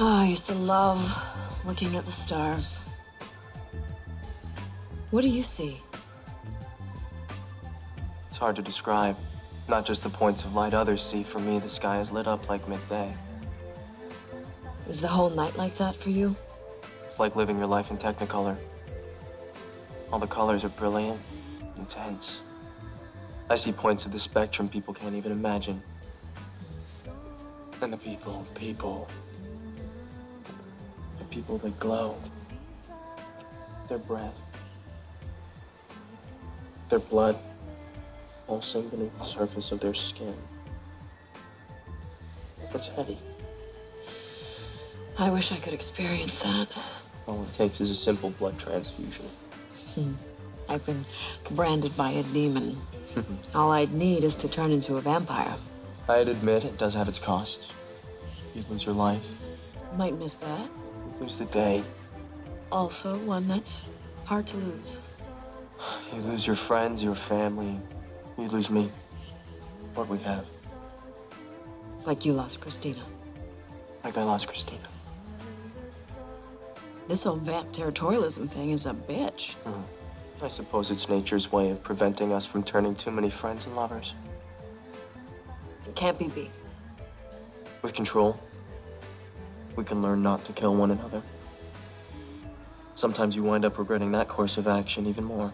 Oh, I used to love looking at the stars. What do you see? It's hard to describe. Not just the points of light others see. For me, the sky is lit up like midday. Is the whole night like that for you? It's like living your life in Technicolor. All the colors are brilliant, intense. I see points of the spectrum people can't even imagine. And the people. The people that glow. Their breath. Their blood. Pulsing beneath the surface of their skin. It's heady. I wish I could experience that. All it takes is a simple blood transfusion. I've been branded by a demon. All I'd need is to turn into a vampire. I'd admit it does have its cost. You lose your life. Might miss that. You lose the day. Also one that's hard to lose. You lose your friends, your family. You lose me. What we have. Like you lost Christina. Like I lost Christina. This whole vamp territorialism thing is a bitch. I suppose it's nature's way of preventing us from turning too many friends and lovers. It can't be beat. With control, we can learn not to kill one another. Sometimes you wind up regretting that course of action even more.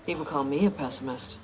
People call me a pessimist.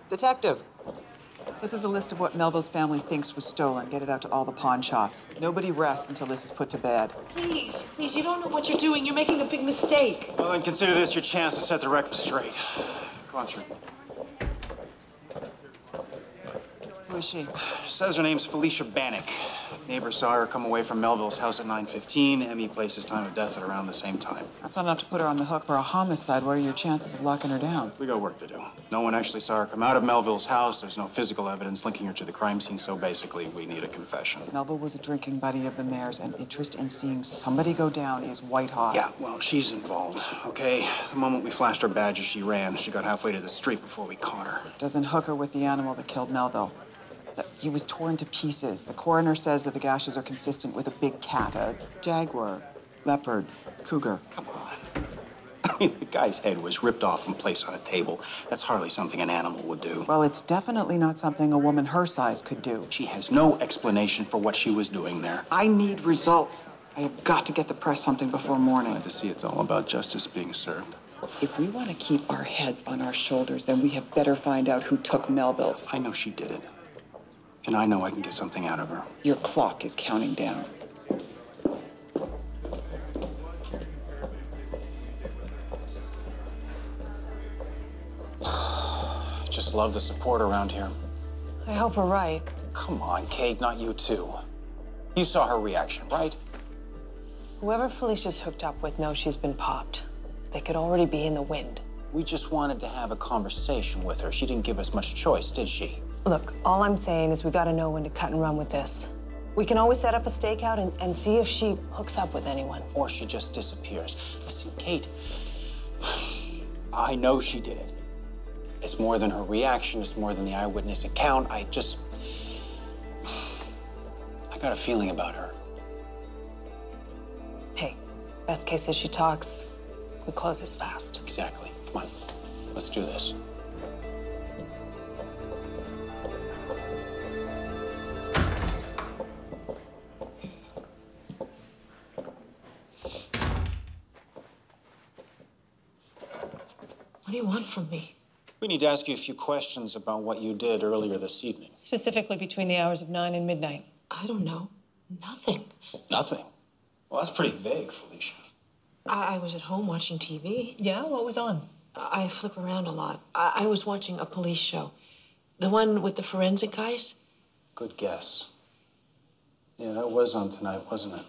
Detective! This is a list of what Melville's family thinks was stolen. Get it out to all the pawn shops. Nobody rests until this is put to bed. Please, please, you don't know what you're doing. You're making a big mistake. Well, then consider this your chance to set the record straight. Go on through. Who is she? Says her name's Felicia Bannock. Neighbors saw her come away from Melville's house at 9:15. Emmy placed his time of death at around the same time. That's not enough to put her on the hook for a homicide. What are your chances of locking her down? We got work to do. No one actually saw her come out of Melville's house. There's no physical evidence linking her to the crime scene, so basically we need a confession. Melville was a drinking buddy of the mayor's, and interest in seeing somebody go down is white hot. Yeah, well, she's involved, okay? The moment we flashed her badges, she ran. She got halfway to the street before we caught her. Doesn't hook her with the animal that killed Melville. He was torn to pieces. The coroner says that the gashes are consistent with a big cat, a jaguar, leopard, cougar. Come on. I mean, the guy's head was ripped off and placed on a table. That's hardly something an animal would do. Well, it's definitely not something a woman her size could do. She has no explanation for what she was doing there. I need results. I have got to get the press something before morning. Glad to see it's all about justice being served. If we want to keep our heads on our shoulders, then we have better find out who took Melville's. I know she did it. And I know I can get something out of her. Your clock is counting down. Just love the support around here. I hope we're right. Come on, Kate, not you too. You saw her reaction, right? Whoever Felicia's hooked up with knows she's been popped. They could already be in the wind. We just wanted to have a conversation with her. She didn't give us much choice, did she? Look, all I'm saying is we gotta know when to cut and run with this. We can always set up a stakeout and see if she hooks up with anyone. Or she just disappears. Listen, Kate, I know she did it. It's more than her reaction. It's more than the eyewitness account. I got a feeling about her. Hey, best case is she talks. We close this fast. Exactly. Come on, let's do this. What do you want from me? We need to ask you a few questions about what you did earlier this evening. Specifically between the hours of 9 and midnight. I don't know. Nothing. Nothing? Well, that's pretty vague, Felicia. I was at home watching TV. Yeah? What was on? I flip around a lot. I was watching a police show. The one with the forensic guys. Good guess. Yeah, that was on tonight, wasn't it?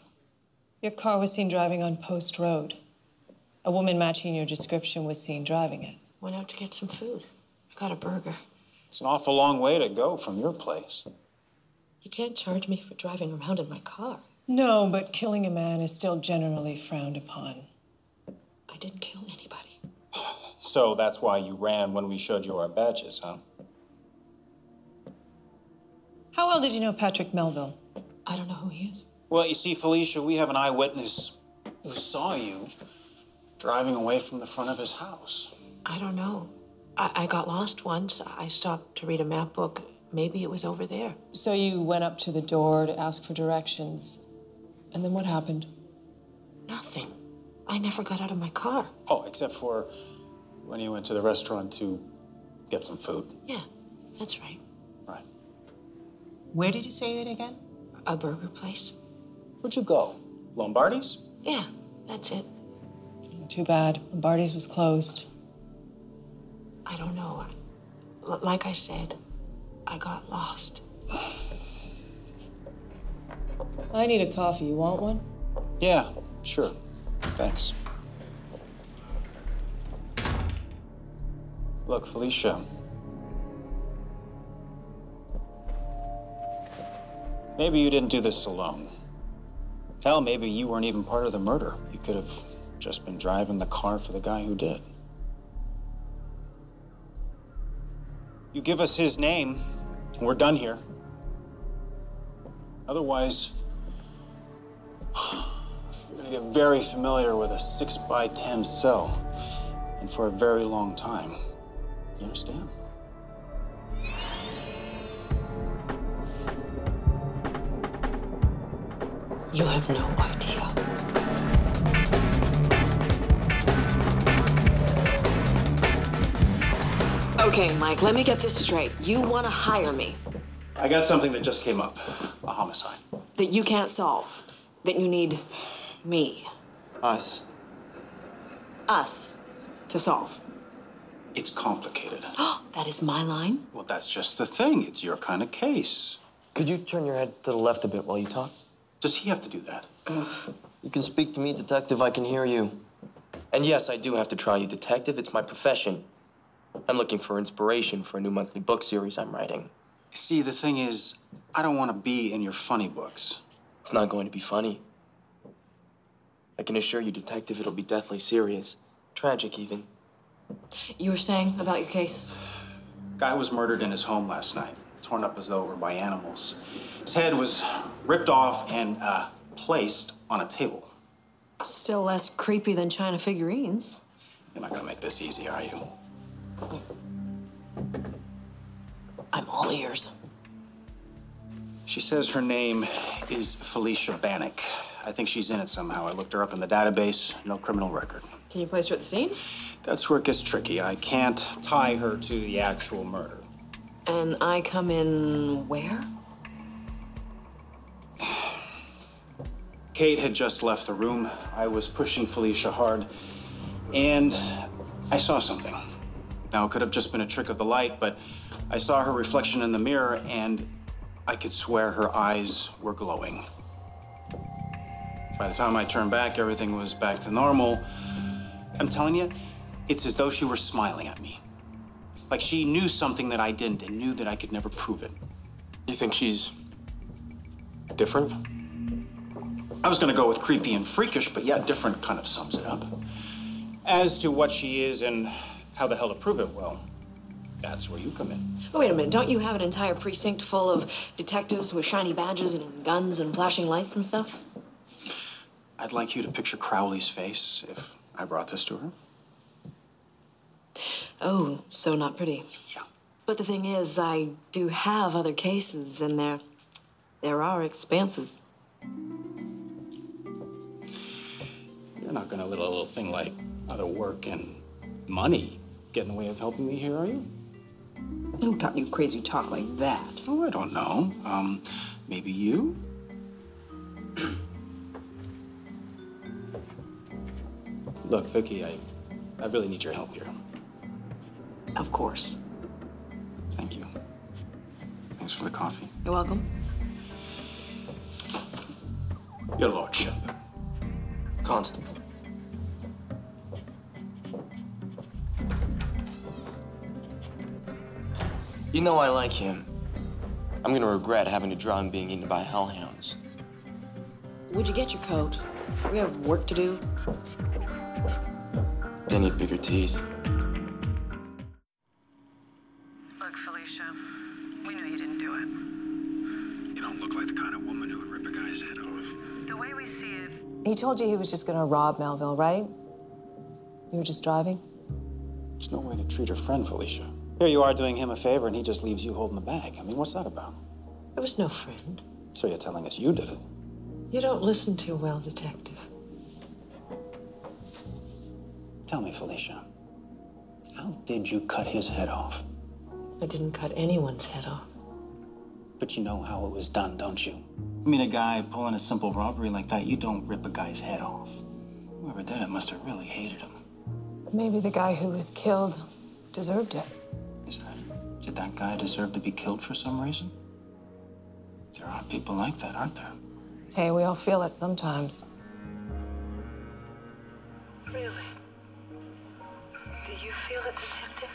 Your car was seen driving on Post Road. A woman matching your description was seen driving it. Went out to get some food. I got a burger. It's an awful long way to go from your place. You can't charge me for driving around in my car. No, but killing a man is still generally frowned upon. I didn't kill anybody. So that's why you ran when we showed you our badges, huh? How well did you know Patrick Melville? I don't know who he is. Well, you see, Felicia, we have an eyewitness who saw you driving away from the front of his house. I don't know. I got lost once. I stopped to read a map book. Maybe it was over there. So you went up to the door to ask for directions. And then what happened? Nothing. I never got out of my car. Oh, except for when you went to the restaurant to get some food. Yeah, that's right. Right. Where did you say it again? A burger place. Where'd you go? Lombardi's? Yeah, that's it. Too bad. Lombardi's was closed. I don't know. Like I said, I got lost. I need a coffee. You want one? Yeah, sure. Thanks. Look, Felicia. Maybe you didn't do this alone. Hell, maybe you weren't even part of the murder. You could have just been driving the car for the guy who did. You give us his name, and we're done here. Otherwise, you're gonna get very familiar with a 6x10 cell, and for a very long time. You understand? You have no idea. Okay, Mike, let me get this straight. You want to hire me, I got something that just came up. A homicide. That you can't solve. That you need me. Us. Us to solve. It's complicated. That is my line? Well, that's just the thing. It's your kind of case. Could you turn your head to the left a bit while you talk? Does he have to do that? You can speak to me, detective. I can hear you. And yes, I do have to try you, detective. It's my profession. I'm looking for inspiration for a new monthly book series I'm writing. See, the thing is, I don't want to be in your funny books. It's not going to be funny. I can assure you, detective, it'll be deathly serious. Tragic, even. You were saying about your case? Guy was murdered in his home last night, torn up as though it were by animals. His head was ripped off and placed on a table. Still less creepy than China figurines. You're not gonna make this easy, are you? I'm all ears. She says her name is Felicia Bannock. I think she's in it somehow. I looked her up in the database. No criminal record. Can you place her at the scene? That's where it gets tricky. I can't tie her to the actual murder. And I come in where? Kate had just left the room. I was pushing Felicia hard, and I saw something. Now, it could have just been a trick of the light, but I saw her reflection in the mirror, and I could swear her eyes were glowing. By the time I turned back, everything was back to normal. I'm telling you, it's as though she were smiling at me. Like she knew something that I didn't and knew that I could never prove it. You think she's different? I was gonna go with creepy and freakish, but yeah, different kind of sums it up. As to what she is and how the hell to prove it, well, that's where you come in. Oh, wait a minute. Don't you have an entire precinct full of detectives with shiny badges and guns and flashing lights and stuff? I'd like you to picture Crowley's face if I brought this to her. Oh, so not pretty. Yeah. But the thing is, I do have other cases, and there are expanses. You're not gonna let a little thing like other work and money get in the way of helping me here, are you? Who taught you crazy talk like that? Oh, I don't know. Maybe you? Look, Vicky, I really need your help here. Of course. Thank you. Thanks for the coffee. You're welcome. Your lordship. Constable. You know I like him. I'm gonna regret having to draw him being eaten by hellhounds. Would you get your coat? We have work to do. They need bigger teeth. Look, Felicia, we know you didn't do it. You don't look like the kind of woman who would rip a guy's head off. The way we see it, He told you he was just gonna rob Melville, right? You were just driving? There's no way to treat her friend, Felicia. Here you are doing him a favor, and he just leaves you holding the bag. I mean, what's that about? There was no friend. So you're telling us you did it? You don't listen too well, detective. Tell me, Felicia, how did you cut his head off? I didn't cut anyone's head off. But you know how it was done, don't you? I mean, a guy pulling a simple robbery like that, you don't rip a guy's head off. Whoever did it must have really hated him. Maybe the guy who was killed deserved it. Is that? Did that guy deserve to be killed for some reason? There are people like that, aren't there? Hey, we all feel it sometimes. really? Do you feel it, detective?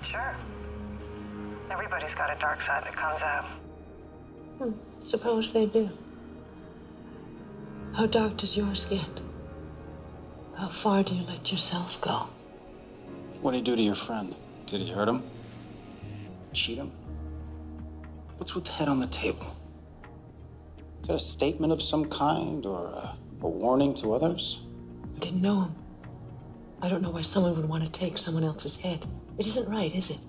Sure. Everybody's got a dark side that comes out. Suppose they do. How dark does yours get? How far do you let yourself go? What did he do to your friend? Did he hurt him? Cheat him? What's with the head on the table? Is that a statement of some kind or a warning to others? I didn't know him. I don't know why someone would want to take someone else's head. It isn't right, is it?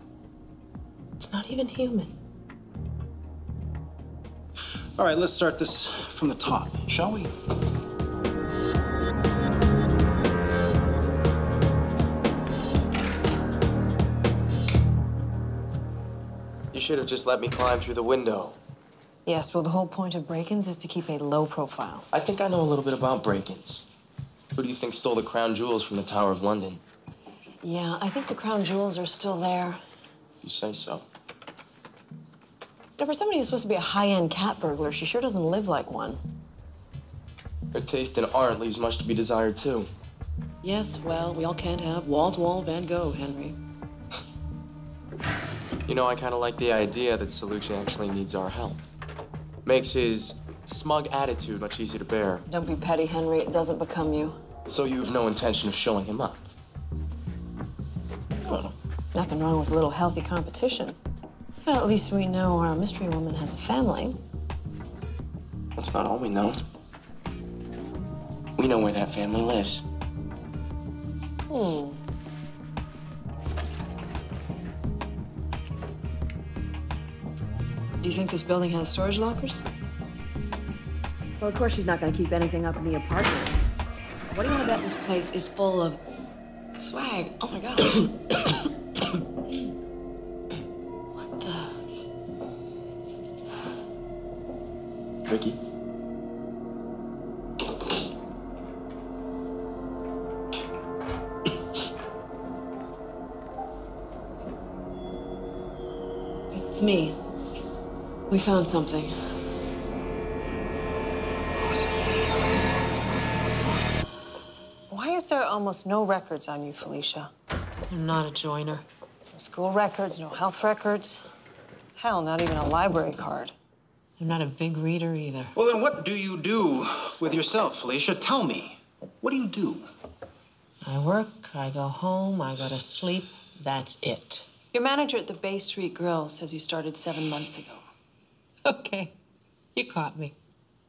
It's not even human. All right, let's start this from the top, shall we? You should have just let me climb through the window. Yes, well, the whole point of break-ins is to keep a low profile. I think I know a little bit about break-ins. Who do you think stole the crown jewels from the Tower of London? Yeah, I think the crown jewels are still there. If you say so. Now, for somebody who's supposed to be a high-end cat burglar, she sure doesn't live like one. Her taste in art leaves much to be desired, too. Yes, well, we all can't have wall-to-wall Van Gogh, Henry. You know, I kind of like the idea that Salucci actually needs our help. Makes his smug attitude much easier to bear. Don't be petty, Henry. It doesn't become you. So you've no intention of showing him up? Well, nothing wrong with a little healthy competition. Well, at least we know our mystery woman has a family. That's not all we know. We know where that family lives. Do you think this building has storage lockers? Well, of course she's not going to keep anything up in the apartment. What do you want to bet this place is full of swag? Oh, my God. What the? Ricky? It's me. We found something. Why is there almost no records on you, Felicia? I'm not a joiner. No school records, no health records. Hell, not even a library card. I'm not a big reader either. Well, then what do you do with yourself, Felicia? Tell me. What do you do? I work, I go home, I go to sleep. That's it. Your manager at the Bay Street Grill says you started 7 months ago. Okay, you caught me.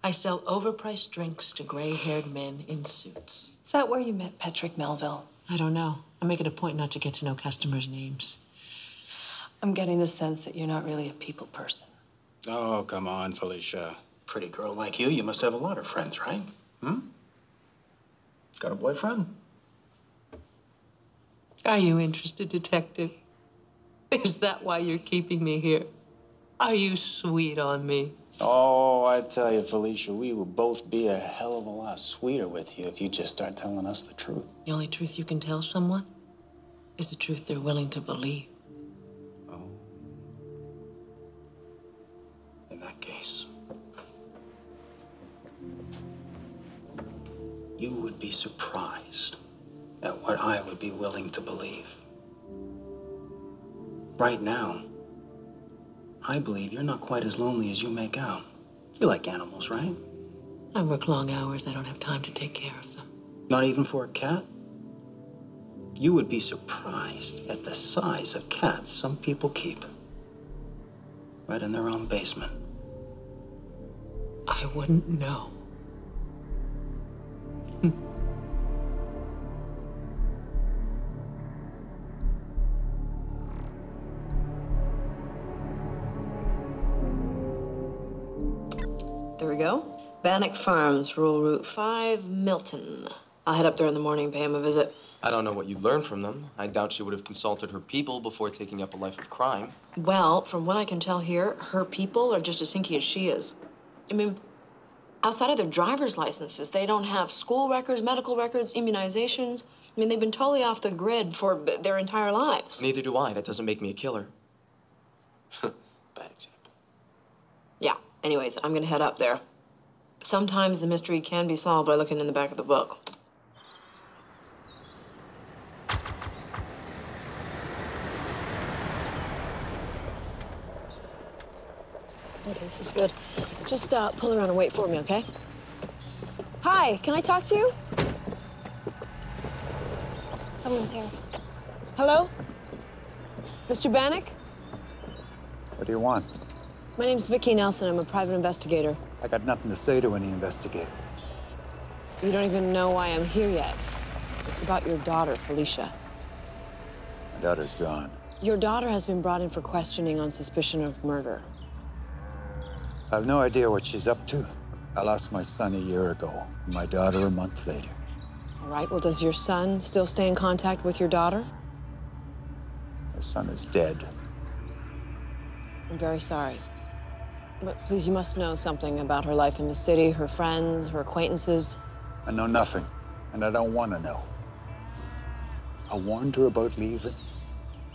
I sell overpriced drinks to gray-haired men in suits. Is that where you met Patrick Melville? I don't know. I make it a point not to get to know customers' names. I'm getting the sense that you're not really a people person. Oh, come on, Felicia. Pretty girl like you must have a lot of friends, right? Got a boyfriend? Are you interested, detective? Is that why you're keeping me here? Are you sweet on me? Oh, I tell you, Felicia, we would both be a hell of a lot sweeter with you if you just start telling us the truth. The only truth you can tell someone is the truth they're willing to believe. Oh. In that case, you would be surprised at what I would be willing to believe. Right now, I believe you're not quite as lonely as you make out. You like animals, right? I work long hours. I don't have time to take care of them. Not even for a cat? You would be surprised at the size of cats some people keep. Right in their own basement. I wouldn't know. There we go. Bannock Farms, Rural Route 5, Milton. I'll head up there in the morning and pay him a visit. I don't know what you'd learn from them. I doubt she would have consulted her people before taking up a life of crime. Well, from what I can tell here, her people are just as hinky as she is. I mean, outside of their driver's licenses, they don't have school records, medical records, immunizations. I mean, they've been totally off the grid for their entire lives. Neither do I. That doesn't make me a killer. Bad example. Yeah. Anyways, I'm gonna head up there. Sometimes the mystery can be solved by looking in the back of the book. Okay, this is good. Just pull around and wait for me, okay? Hi, can I talk to you? Someone's here. Hello? Mr. Bannock? What do you want? My name's Vicki Nelson. I'm a private investigator. I got nothing to say to any investigator. You don't even know why I'm here yet. It's about your daughter, Felicia. My daughter's gone. Your daughter has been brought in for questioning on suspicion of murder. I have no idea what she's up to. I lost my son a year ago, and my daughter a month later. All right, well, does your son still stay in contact with your daughter? My son is dead. I'm very sorry. But please, you must know something about her life in the city, her friends, her acquaintances. I know nothing, and I don't want to know. I warned her about leaving.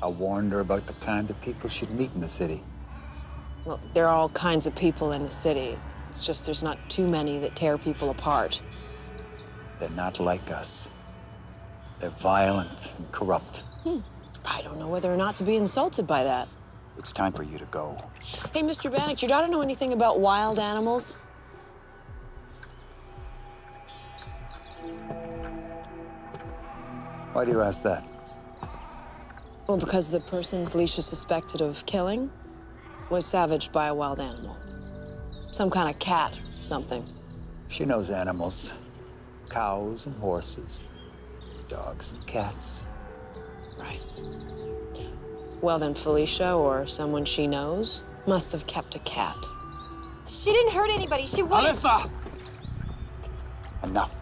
I warned her about the kind of people she'd meet in the city. Well, there are all kinds of people in the city. It's just there's not too many that tear people apart. They're not like us. They're violent and corrupt. I don't know whether or not to be insulted by that. It's time for you to go. Hey, Mr. Bannock, your daughter know anything about wild animals? Why do you ask that? Well, because the person Felicia suspected of killing was savaged by a wild animal. Some kind of cat or something. She knows animals. Cows and horses, dogs and cats. Right. Well, then Felicia or someone she knows must have kept a cat. She didn't hurt anybody. She wouldn't. Alyssa! Enough.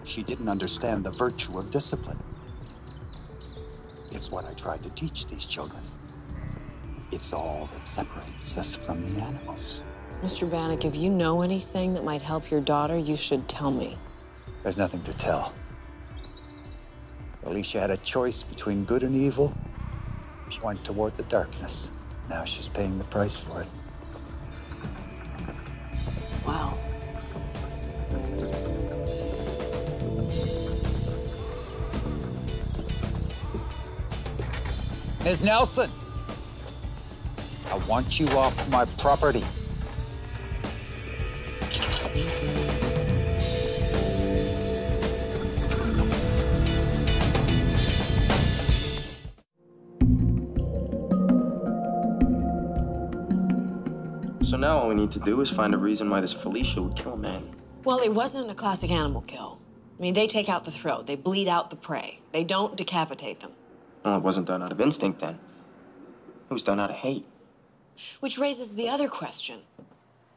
She didn't understand the virtue of discipline. It's what I tried to teach these children. It's all that separates us from the animals. Mr. Bannock, if you know anything that might help your daughter, you should tell me. There's nothing to tell. Alicia had a choice between good and evil. She went toward the darkness. Now she's paying the price for it. Wow. Ms. Nelson, I want you off my property. So now all we need to do is find a reason why this Felicia would kill a man. Well, it wasn't a classic animal kill. I mean, they take out the throat, they bleed out the prey. They don't decapitate them. Well, it wasn't done out of instinct then. It was done out of hate. Which raises the other question.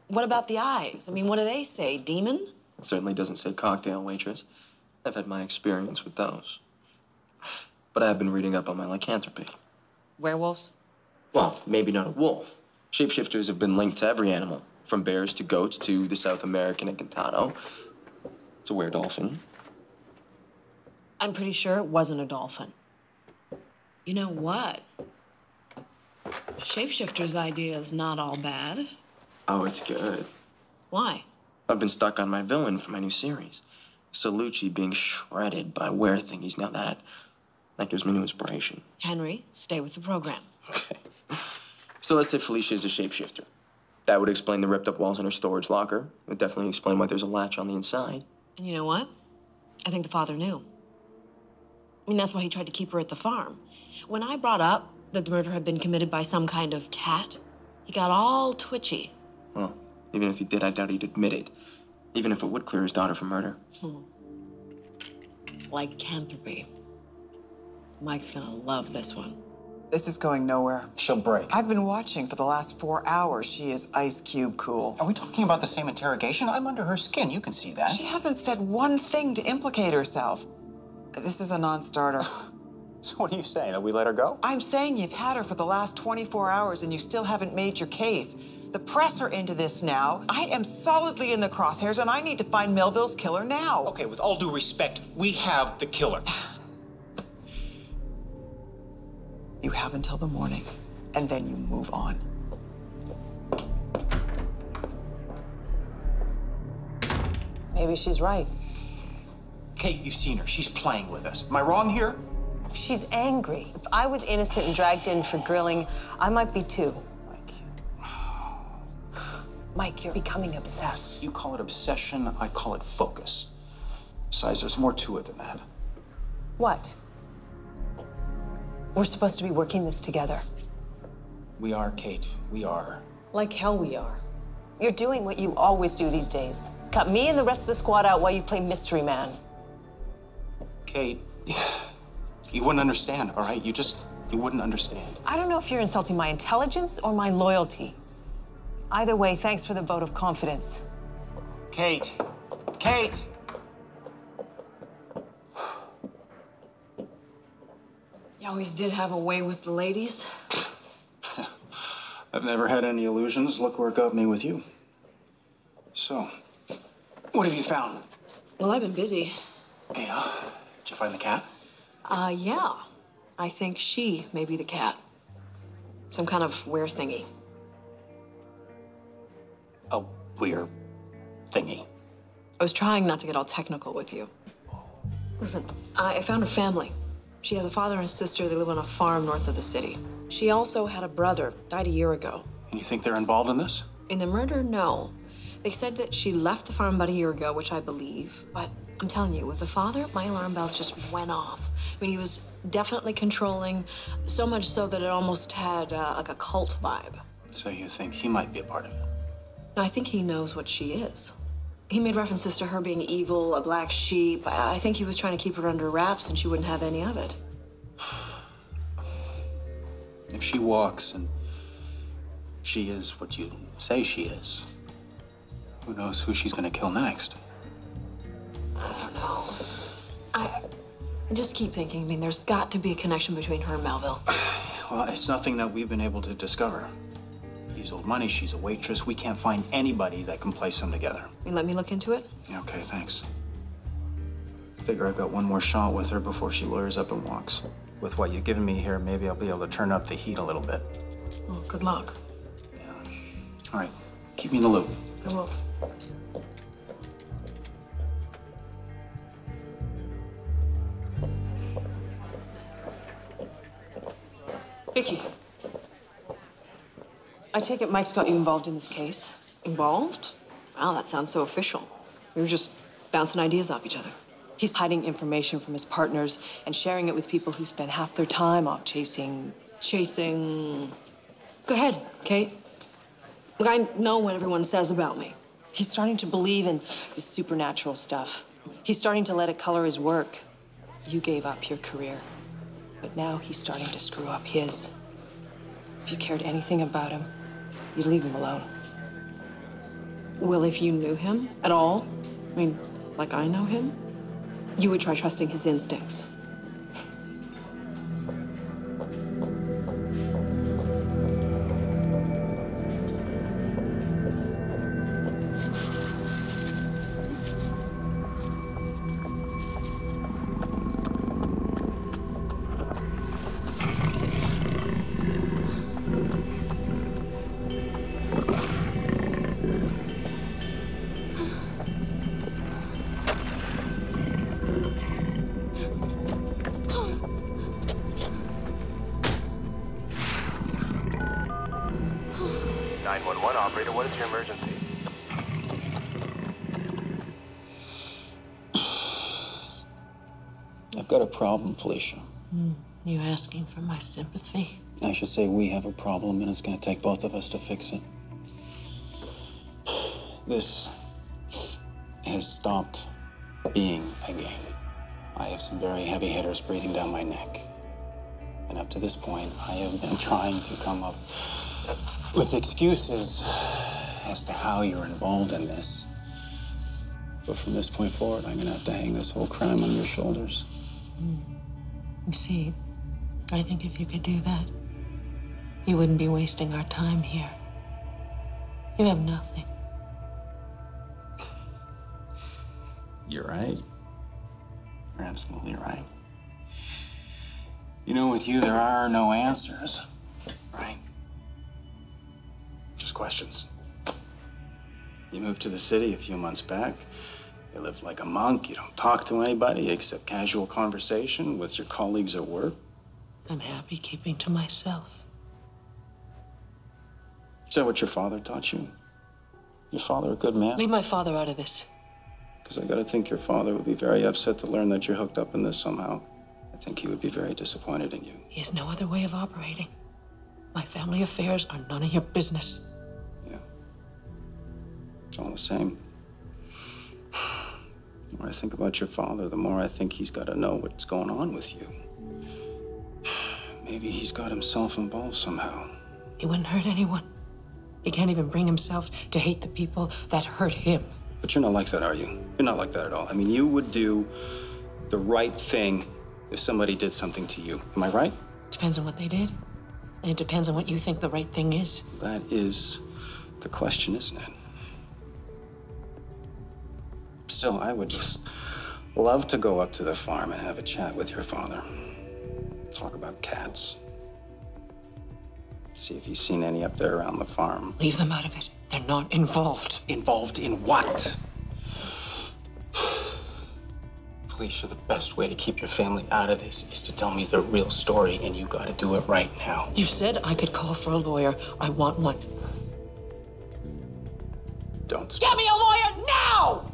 What about the eyes? I mean, what do they say? Demon? It certainly doesn't say cocktail waitress. I've had my experience with those. But I have been reading up on my lycanthropy. Werewolves? Well, maybe not a wolf. Shapeshifters have been linked to every animal, from bears to goats to the South American encantado. It's a were-dolphin. I'm pretty sure it wasn't a dolphin. You know what? Shapeshifter's idea is not all bad. Oh, it's good. Why? I've been stuck on my villain for my new series. Salucci being shredded by were-thingies. Now that gives me new inspiration. Henry, stay with the program. Okay. So let's say Felicia is a shapeshifter. That would explain the ripped-up walls in her storage locker. It would definitely explain why there's a latch on the inside. And you know what? I think the father knew. I mean, that's why he tried to keep her at the farm. When I brought up that the murder had been committed by some kind of cat, he got all twitchy. Well, even if he did, I doubt he'd admit it. Even if it would clear his daughter from murder. Lycanthropy. Mike's gonna love this one. This is going nowhere. She'll break. I've been watching for the last 4 hours. She is ice cube cool. Are we talking about the same interrogation? I'm under her skin. You can see that. She hasn't said one thing to implicate herself. This is a non-starter. So what do you say? That we let her go? I'm saying you've had her for the last 24 hours and you still haven't made your case. The press are into this now. I am solidly in the crosshairs and I need to find Melville's killer now. Okay, with all due respect, we have the killer. You have until the morning, and then you move on. Maybe she's right. Kate, you've seen her. She's playing with us. Am I wrong here? She's angry. If I was innocent and dragged in for grilling, I might be too. Mike, you're becoming obsessed. You call it obsession, I call it focus. Besides, there's more to it than that. What? We're supposed to be working this together. We are, Kate. We are. Like hell we are. You're doing what you always do these days. Cut me and the rest of the squad out while you play mystery man. Kate, you wouldn't understand, all right? You wouldn't understand. I don't know if you're insulting my intelligence or my loyalty. Either way, thanks for the vote of confidence. Kate! Kate! You always did have a way with the ladies. I've never had any illusions. Look where it got me with you. So, what have you found? Well, I've been busy. Hey, did you find the cat? Yeah. I think she may be the cat. Some kind of weird thingy. A weird thingy. I was trying not to get all technical with you. Listen, I found her family. She has a father and a sister. They live on a farm north of the city. She also had a brother, died a year ago. And you think they're involved in this? In the murder, no. They said that she left the farm about a year ago, which I believe. But I'm telling you, with the father, my alarm bells just went off. I mean, he was definitely controlling, so much so that it almost had like a cult vibe. So you think he might be a part of it? No, I think he knows what she is. He made references to her being evil, a black sheep. I think he was trying to keep her under wraps and she wouldn't have any of it. If she walks and she is what you say she is, who knows who she's gonna kill next? I don't know. I just keep thinking, I mean, there's got to be a connection between her and Melville. Well, it's nothing that we've been able to discover. He's owed money, she's a waitress. We can't find anybody that can place them together. You let me look into it? Yeah, okay, thanks. Figure I've got one more shot with her before she lawyers up and walks. With what you've given me here, maybe I'll be able to turn up the heat a little bit. Well, good luck. Yeah. All right, keep me in the loop. I will. Vicky. I take it Mike's got you involved in this case. Involved? Wow, that sounds so official. We were just bouncing ideas off each other. He's hiding information from his partners and sharing it with people who spend half their time off chasing... Go ahead, Kate. Look, I know what everyone says about me. He's starting to believe in this supernatural stuff. He's starting to let it color his work. You gave up your career, but now he's starting to screw up his. If you cared anything about him, you'd leave him alone. Well, if you knew him at all, I mean, like I know him, you would try trusting his instincts. Operator, what is your emergency? I've got a problem, Felicia. You asking for my sympathy? I should say we have a problem, and it's going to take both of us to fix it. This has stopped being a game. I have some very heavy hitters breathing down my neck. And up to this point, I have been trying to come up with excuses as to how you're involved in this. But from this point forward, I'm gonna have to hang this whole crime on your shoulders. You see, I think if you could do that, you wouldn't be wasting our time here. You have nothing. You're right. You're absolutely right. You know, with you, there are no answers, right? Just questions. You moved to the city a few months back. You live like a monk. You don't talk to anybody except casual conversation with your colleagues at work. I'm happy keeping to myself. Is that what your father taught you? Your father a good man? Leave my father out of this. Because I gotta think your father would be very upset to learn that you're hooked up in this somehow. I think he would be very disappointed in you. He has no other way of operating. My family affairs are none of your business. Yeah. It's all the same. The more I think about your father, the more I think he's got to know what's going on with you. Maybe he's got himself involved somehow. He wouldn't hurt anyone. He can't even bring himself to hate the people that hurt him. But you're not like that, are you? You're not like that at all. I mean, you would do the right thing if somebody did something to you. Am I right? Depends on what they did. And it depends on what you think the right thing is. That is the question, isn't it? Still, I would just love to go up to the farm and have a chat with your father. Talk about cats. See if he's seen any up there around the farm. Leave them out of it. They're not involved. Involved in what? Felicia, the best way to keep your family out of this is to tell me the real story, and you gotta do it right now. You said I could call for a lawyer. I want one. Don't stop. Get me a lawyer now!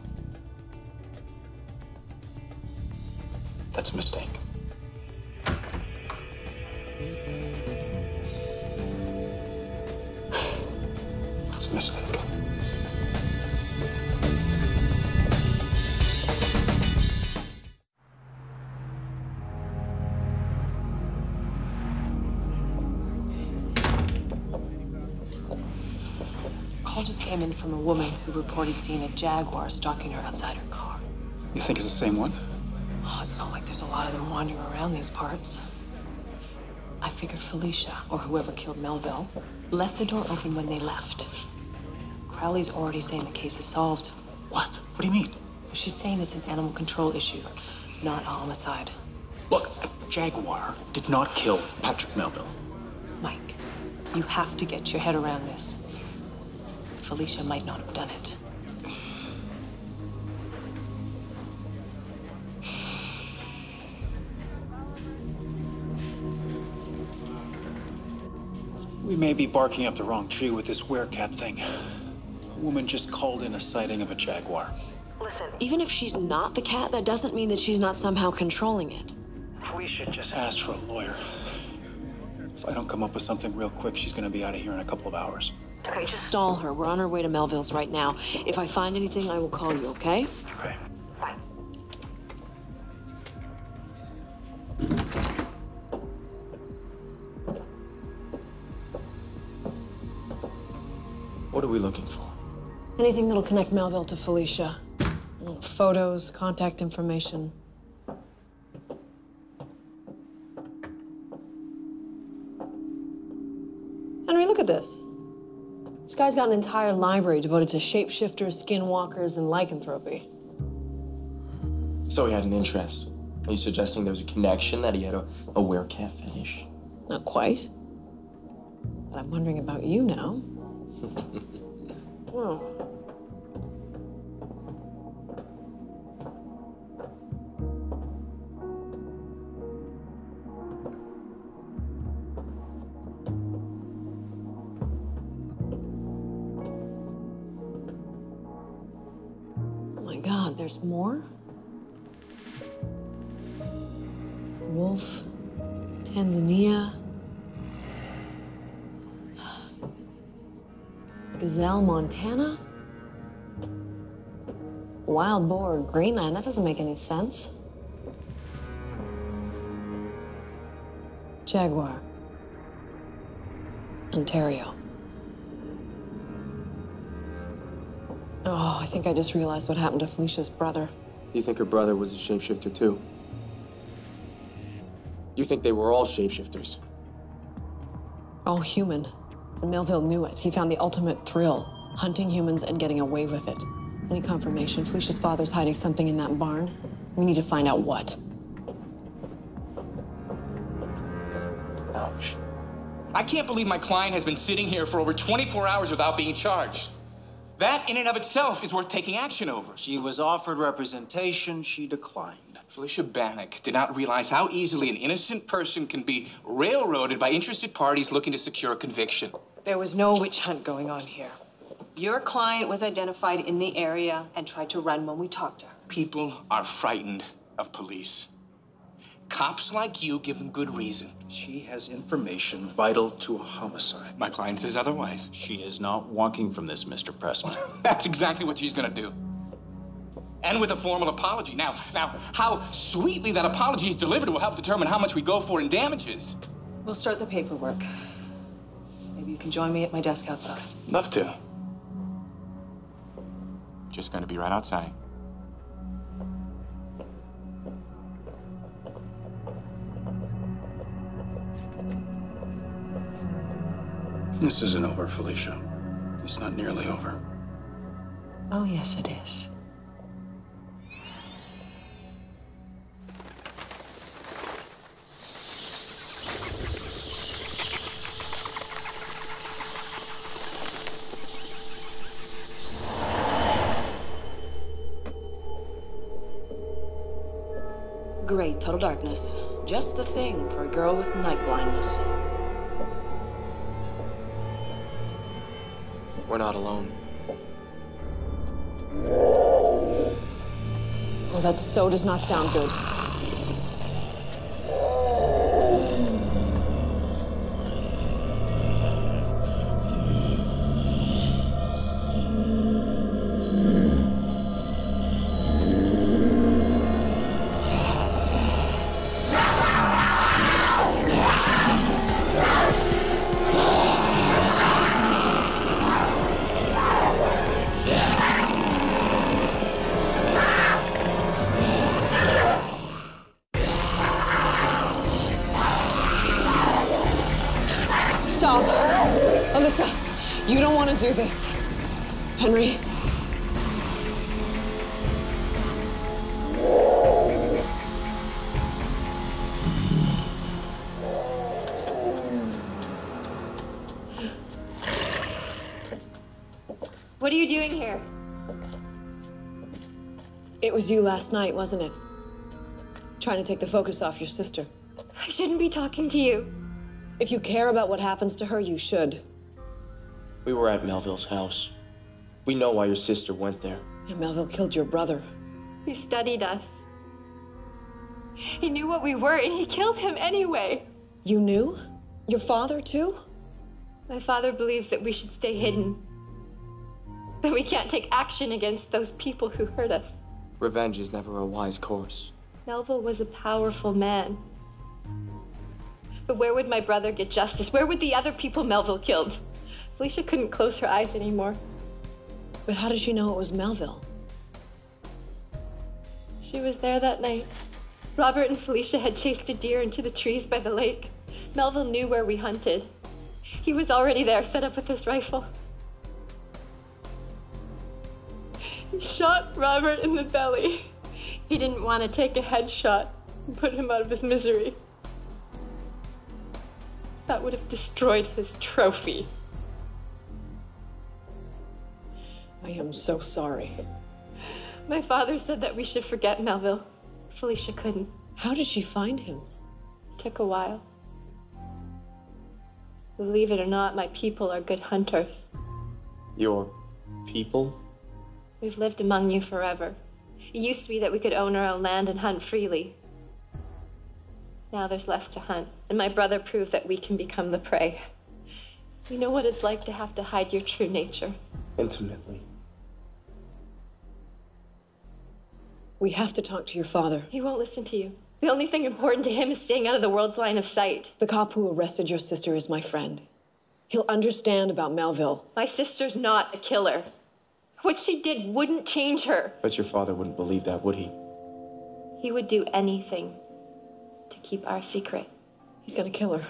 That's a mistake. That's a mistake. Call just came in from a woman who reported seeing a Jaguar stalking her outside her car. You think it's the same one? Oh, it's not like there's a lot of them wandering around these parts. I figured Felicia, or whoever killed Melville, left the door open when they left. Crowley's already saying the case is solved. What? What do you mean? She's saying it's an animal control issue, not a homicide. Look, a Jaguar did not kill Patrick Melville. Mike, you have to get your head around this. Felicia might not have done it. We may be barking up the wrong tree with this werecat thing. A woman just called in a sighting of a Jaguar. Listen, Even if she's not the cat, that doesn't mean that she's not somehow controlling it. Felicia just Ask for a lawyer. If I don't come up with something real quick, she's gonna be out of here in a couple of hours. Okay, just Stall her. We're on our way to Melville's right now. If I find anything, I will call you, okay? okay. Bye. What are we looking for? Anything that'll connect Melville to Felicia. Photos, contact information. Henry, look at this. This guy's got an entire library devoted to shapeshifters, skinwalkers, and lycanthropy. So he had an interest. Are you suggesting there was a connection, that he had a werecat fetish? Not quite. But I'm wondering about you now. Oh. Oh my God, there's more? Wolf, Tanzania. Gazelle, Montana? Wild boar, Greenland. That doesn't make any sense. Jaguar, Ontario. Oh, I think I just realized what happened to Felicia's brother. You think her brother was a shapeshifter too? You think they were all shapeshifters? All human. And Melville knew it. He found the ultimate thrill, hunting humans and getting away with it. Any confirmation? Felicia's father's hiding something in that barn. We need to find out what. Ouch. I can't believe my client has been sitting here for over 24 hours without being charged. That, in and of itself, is worth taking action over. She was offered representation, she declined. Felicia Bannock did not realize how easily an innocent person can be railroaded by interested parties looking to secure a conviction. There was no witch hunt going on here. Your client was identified in the area and tried to run when we talked to her. People are frightened of police. Cops like you give them good reason. She has information vital to a homicide. My client says otherwise. She is not walking from this, Mr. Pressman. That's exactly what she's gonna do. And with a formal apology. Now, how sweetly that apology is delivered will help determine how much we go for in damages. We'll start the paperwork. Maybe you can join me at my desk outside. Love to. Just gonna be right outside. This isn't over, Felicia. It's not nearly over. Oh, yes, it is. Great, total darkness. Just the thing for a girl with night blindness. We're not alone. Oh, that so does not sound good. Stop! Alyssa, you don't want to do this. Henry. What are you doing here? It was you last night, wasn't it? Trying to take the focus off your sister. I shouldn't be talking to you. If you care about what happens to her, you should. We were at Melville's house. We know why your sister went there. Yeah, Melville killed your brother. He studied us. He knew what we were, and he killed him anyway. You knew? Your father, too? My father believes that we should stay hidden. That we can't take action against those people who hurt us. Revenge is never a wise course. Melville was a powerful man. But where would my brother get justice? Where would the other people Melville killed? Felicia couldn't close her eyes anymore. But how did she know it was Melville? She was there that night. Robert and Felicia had chased a deer into the trees by the lake. Melville knew where we hunted. He was already there, set up with his rifle. He shot Robert in the belly. He didn't want to take a headshot and put him out of his misery. That would have destroyed his trophy. I am so sorry. My father said that we should forget Melville. Felicia couldn't. How did she find him? It took a while. Believe it or not, my people are good hunters. Your people? We've lived among you forever. It used to be that we could own our own land and hunt freely. Now there's less to hunt, and my brother proved that we can become the prey. You know what it's like to have to hide your true nature. Intimately. We have to talk to your father. He won't listen to you. The only thing important to him is staying out of the world's line of sight. The cop who arrested your sister is my friend. He'll understand about Melville. My sister's not a killer. What she did wouldn't change her. But your father wouldn't believe that, would he? He would do anything to keep our secret. He's gonna kill her.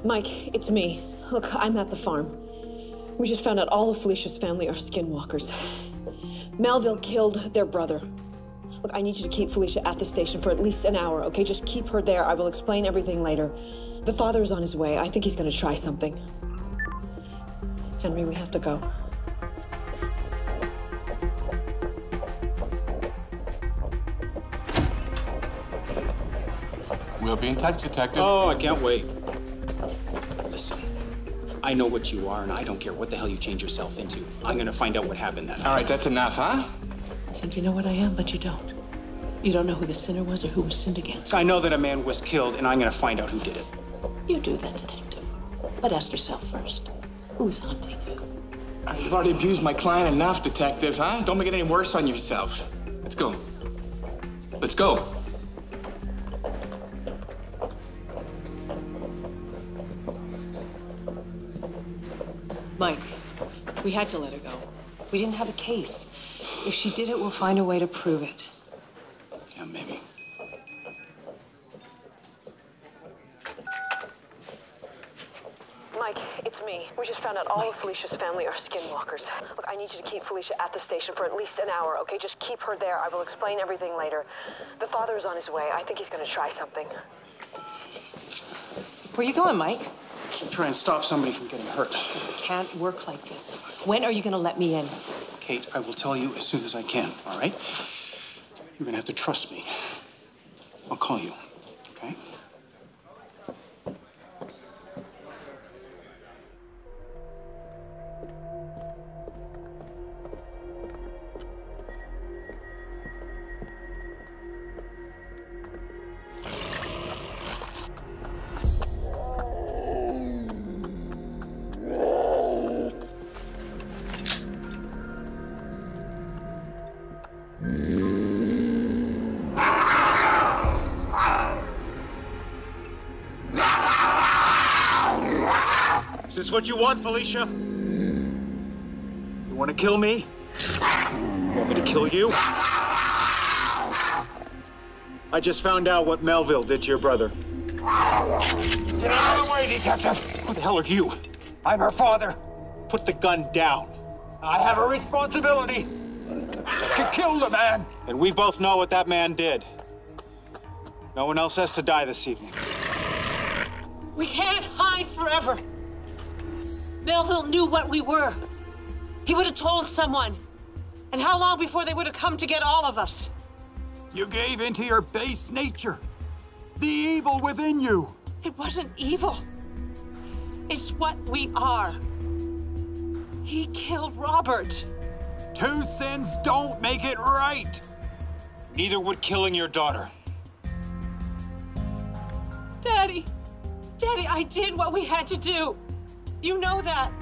Mike, it's me. Look, I'm at the farm. We just found out all of Felicia's family are skinwalkers. Melville killed their brother. Look, I need you to keep Felicia at the station for at least an hour, okay? Just keep her there. I will explain everything later. The father is on his way. I think he's gonna try something. Henry, we have to go. We'll be in touch, Detective. Oh, I can't wait. Listen, I know what you are, and I don't care what the hell you change yourself into. I'm gonna find out what happened that night. All right, that's enough, huh? I think you know what I am, but you don't. You don't know who the sinner was or who was sinned against. I know that a man was killed, and I'm gonna find out who did it. You do that, detective. But ask yourself first, who's hunting you? You've already abused my client enough, Detective, huh? Don't make it any worse on yourself. Let's go. Let's go. Mike, we had to let her go. We didn't have a case. If she did it, we'll find a way to prove it. Yeah, maybe. Mike, it's me. We just found out all of Felicia's family are skinwalkers. Look, I need you to keep Felicia at the station for at least an hour, okay? Just keep her there. I will explain everything later. The father is on his way. I think he's going to try something. Where are you going, Mike? I'll try and stop somebody from getting hurt. It can't work like this. When are you going to let me in? Kate, I will tell you as soon as I can, all right? You're going to have to trust me. I'll call you, okay? Is this what you want, Felicia? You want to kill me? You want me to kill you? I just found out what Melville did to your brother. Get out of the way, Detective! Who the hell are you? I'm her father. Put the gun down. I have a responsibility. You killed a man. And we both know what that man did. No one else has to die this evening. We can't hide forever. Melville knew what we were. He would have told someone. And how long before they would have come to get all of us? You gave into your base nature. The evil within you. It wasn't evil. It's what we are. He killed Robert. Two sins don't make it right. Neither would killing your daughter. Daddy, I did what we had to do. You know that.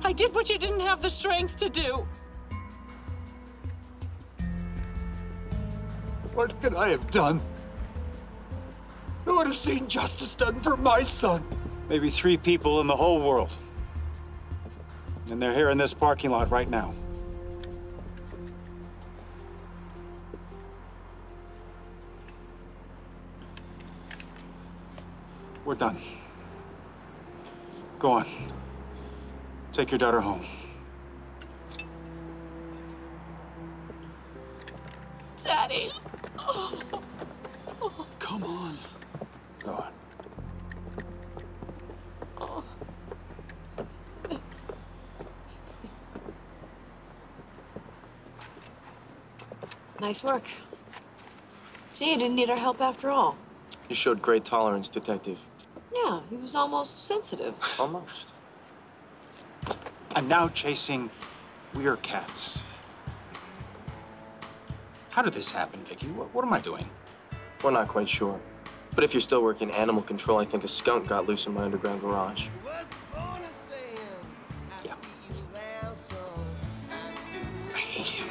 I did what you didn't have the strength to do. What could I have done? I would have seen justice done for my son. Maybe 3 people in the whole world. And they're here in this parking lot right now. We're done. Go on. Take your daughter home. Daddy. Come on. Go on. Nice work. See, you didn't need our help after all. You showed great tolerance, Detective. Yeah, he was almost sensitive. Almost. I'm now chasing weird cats. How did this happen, Vicky? What am I doing? We're not quite sure. But if you're still working animal control, I think a skunk got loose in my underground garage. Yeah. I hate you.